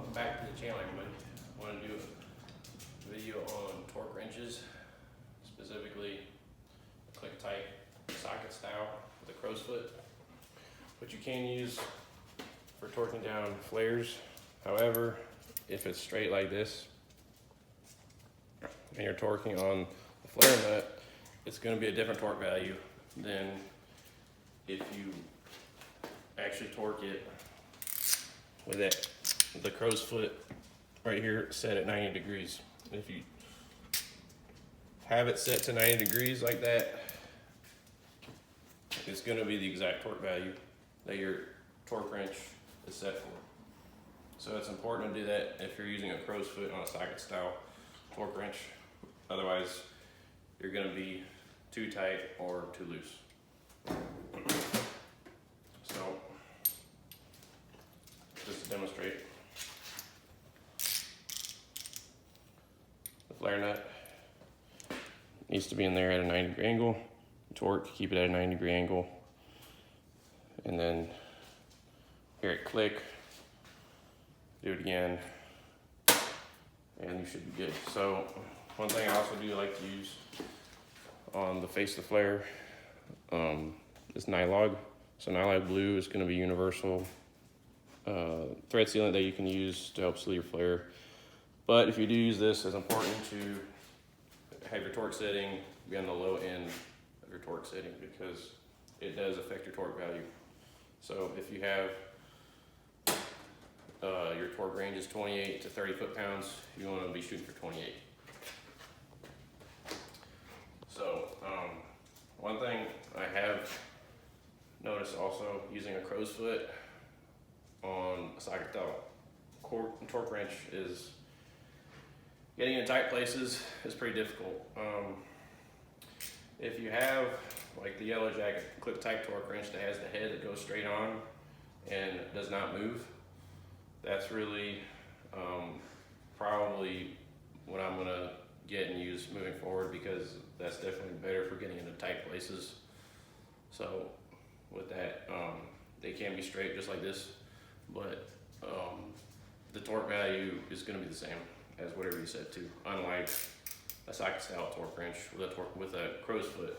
Welcome back to the channel, everybody. I want to do a video on torque wrenches, specifically a click tight socket style with a crow's foot, which you can use for torquing down flares. However, if it's straight like this and you're torquing on the flare nut, it's going to be a different torque value than if you actually torque it with it, the crow's foot right here set at 90 degrees. If you have it set to 90 degrees like that, it's going to be the exact torque value that your torque wrench is set for. So it's important to do that if you're using a crow's foot on a socket style torque wrench. Otherwise, you're going to be too tight or too loose. So, just to demonstrate, the flare nut needs to be in there at a 90-degree angle. Torque, keep it at a 90-degree angle. And then hear it click, do it again, and you should be good. So one thing I also do like to use on the face of the flare is Nylog. So Nylog blue is going to be universal thread sealant that you can use to help seal your flare. But if you do use this, it's important to have your torque setting be on the low end of your torque setting because it does affect your torque value. So if you have your torque range is 28 to 30 foot-pounds, you want to be shooting for 28. So one thing I have noticed also using a crow's foot on a socket style torque wrench is getting in tight places is pretty difficult. If you have like the Yellow Jacket click tight torque wrench that has the head that goes straight on and does not move, that's really probably what I'm gonna get and use moving forward, because that's definitely better for getting into tight places. So with that, they can be straight just like this, but the torque value is going to be the same as whatever you set to, unlike a socket style torque wrench with a crow's foot.